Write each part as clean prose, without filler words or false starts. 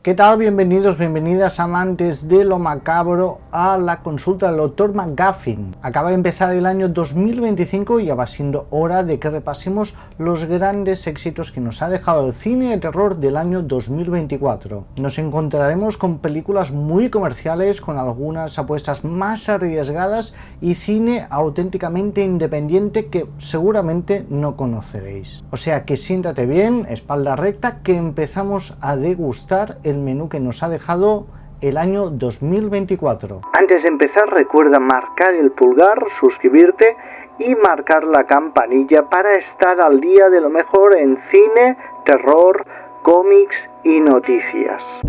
¿Qué tal? Bienvenidos, bienvenidas amantes de lo macabro a la consulta del Dr. McGuffin. Acaba de empezar el año 2025 y ya va siendo hora de que repasemos los grandes éxitos que nos ha dejado el cine de terror del año 2024. Nos encontraremos con películas muy comerciales, con algunas apuestas más arriesgadas y cine auténticamente independiente que seguramente no conoceréis. O sea que siéntate bien, espalda recta, que empezamos a degustar el menú que nos ha dejado el año 2024. Antes de empezar, recuerda marcar el pulgar, suscribirte y marcar la campanilla para estar al día de lo mejor en cine, terror, cómics y noticias.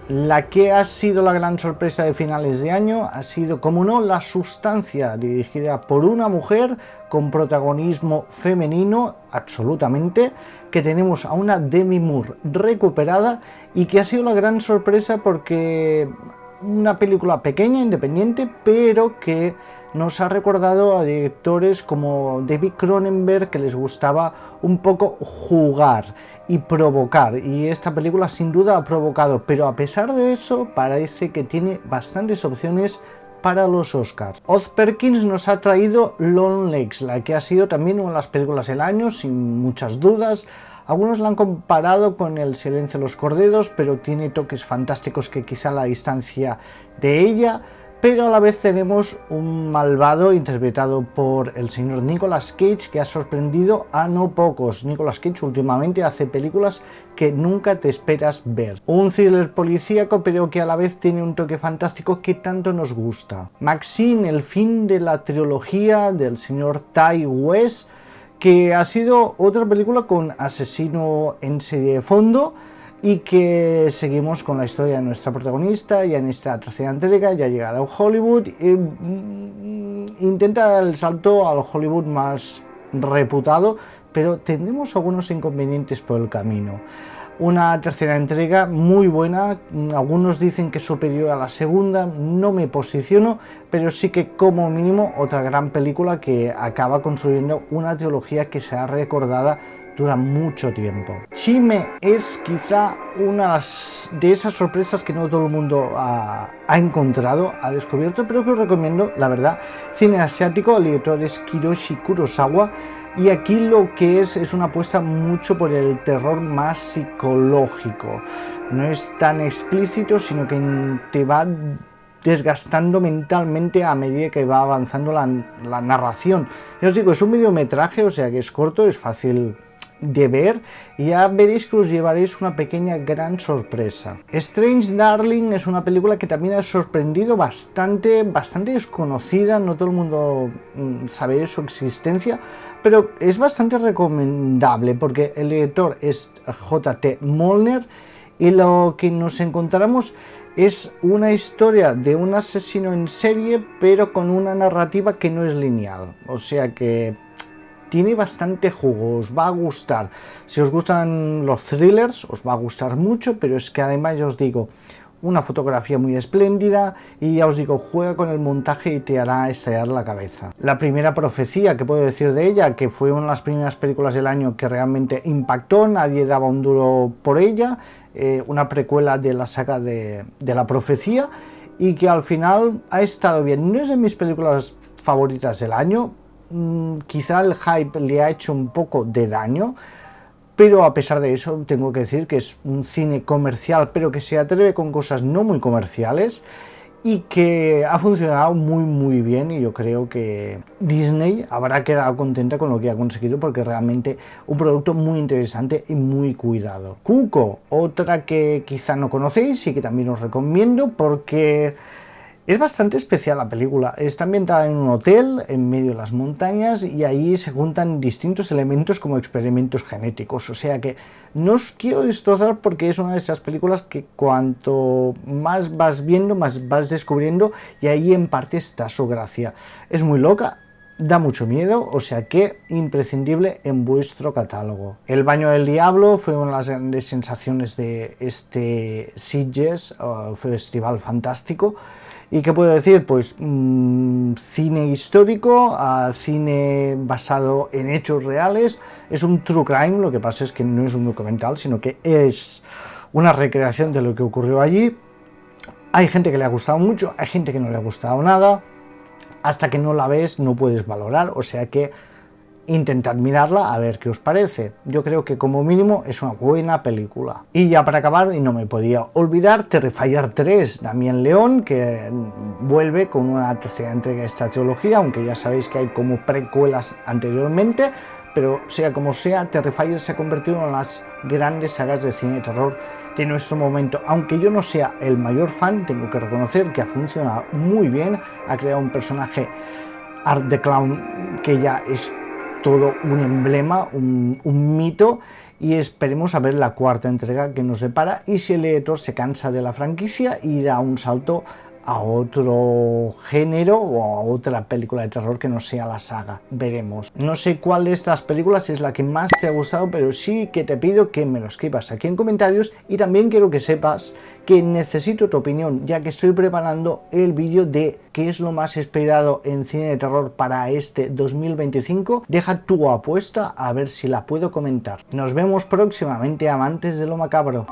La que ha sido la gran sorpresa de finales de año ha sido, como no, La Sustancia, dirigida por una mujer con protagonismo femenino, absolutamente, que tenemos a una Demi Moore recuperada y que ha sido la gran sorpresa porque una película pequeña, independiente, pero que nos ha recordado a directores como David Cronenberg, que les gustaba un poco jugar y provocar, y esta película sin duda ha provocado, pero a pesar de eso parece que tiene bastantes opciones para los Oscars. Oz Perkins nos ha traído Longlegs, la que ha sido también una de las películas del año, sin muchas dudas. Algunos la han comparado con El silencio de los corderos, pero tiene toques fantásticos que quizá la distancia de ella. Pero a la vez tenemos un malvado interpretado por el señor Nicolas Cage, que ha sorprendido a no pocos. Nicolas Cage últimamente hace películas que nunca te esperas ver. Un thriller policíaco, pero que a la vez tiene un toque fantástico que tanto nos gusta. Maxine, el fin de la trilogía del señor Ti West, que ha sido otra película con asesino en serie de fondo, y que seguimos con la historia de nuestra protagonista. Ya en esta tercera entrega ya ha llegado a Hollywood, intenta el salto al Hollywood más reputado, pero tendremos algunos inconvenientes por el camino. Una tercera entrega muy buena, algunos dicen que es superior a la segunda, no me posiciono, pero sí que como mínimo otra gran película que acaba construyendo una trilogía que será recordada dura mucho tiempo. Chime es quizá una de esas sorpresas que no todo el mundo ha encontrado, ha descubierto, pero que os recomiendo, la verdad. Cine asiático, el director es Kiyoshi Kurosawa, y aquí lo que es una apuesta mucho por el terror más psicológico. No es tan explícito, sino que te va desgastando mentalmente a medida que va avanzando la narración. Ya os digo, es un mediometraje, o sea que es corto, es fácil de ver, y ya veréis que os llevaréis una pequeña gran sorpresa. Strange Darling es una película que también ha sorprendido bastante desconocida, no todo el mundo sabe su existencia, pero es bastante recomendable porque el director es J.T. Molner, y lo que nos encontramos es una historia de un asesino en serie, pero con una narrativa que no es lineal, o sea que tiene bastante jugo, os va a gustar. Si os gustan los thrillers, os va a gustar mucho, pero es que además ya os digo, una fotografía muy espléndida, y ya os digo, juega con el montaje y te hará estallar la cabeza. La primera profecía, que puedo decir de ella, que fue una de las primeras películas del año que realmente impactó, nadie daba un duro por ella, una precuela de la saga de la profecía, y que al final ha estado bien. No es de mis películas favoritas del año, quizá el hype le ha hecho un poco de daño, pero a pesar de eso tengo que decir que es un cine comercial, pero que se atreve con cosas no muy comerciales y que ha funcionado muy bien, y yo creo que Disney habrá quedado contenta con lo que ha conseguido, porque realmente un producto muy interesante y muy cuidado. Cuco, otra que quizá no conocéis y que también os recomiendo porque es bastante especial la película. Está ambientada en un hotel en medio de las montañas, y ahí se juntan distintos elementos como experimentos genéticos, o sea que no os quiero destrozar porque es una de esas películas que cuanto más vas viendo, más vas descubriendo, y ahí en parte está su gracia. Es muy loca, da mucho miedo, o sea que imprescindible en vuestro catálogo. El baño del diablo fue una de las grandes sensaciones de este Sitges, festival fantástico, ¿Y qué puedo decir? Pues cine histórico, cine basado en hechos reales. Es un true crime, lo que pasa es que no es un documental, sino que es una recreación de lo que ocurrió allí. Hay gente que le ha gustado mucho, hay gente que no le ha gustado nada. Hasta que no la ves no puedes valorar, o sea que intentad mirarla a ver qué os parece. Yo creo que como mínimo es una buena película. Y ya para acabar, y no me podía olvidar, Terrifier 3, Damien Leone, que vuelve con una tercera entrega de esta trilogía, aunque ya sabéis que hay como precuelas anteriormente, pero sea como sea, Terrifier se ha convertido en las grandes sagas de cine de terror de nuestro momento. Aunque yo no sea el mayor fan, tengo que reconocer que ha funcionado muy bien, ha creado un personaje Art the Clown que ya es todo un emblema, un mito, y esperemos a ver la cuarta entrega que nos depara y si el director se cansa de la franquicia y da un salto a otro género o a otra película de terror que no sea la saga. Veremos. No sé cuál de estas películas es la que más te ha gustado, pero sí que te pido que me lo escribas aquí en comentarios, y también quiero que sepas que necesito tu opinión, ya que estoy preparando el vídeo de qué es lo más esperado en cine de terror para este 2025. Deja tu apuesta a ver si la puedo comentar. Nos vemos próximamente, amantes de lo macabro.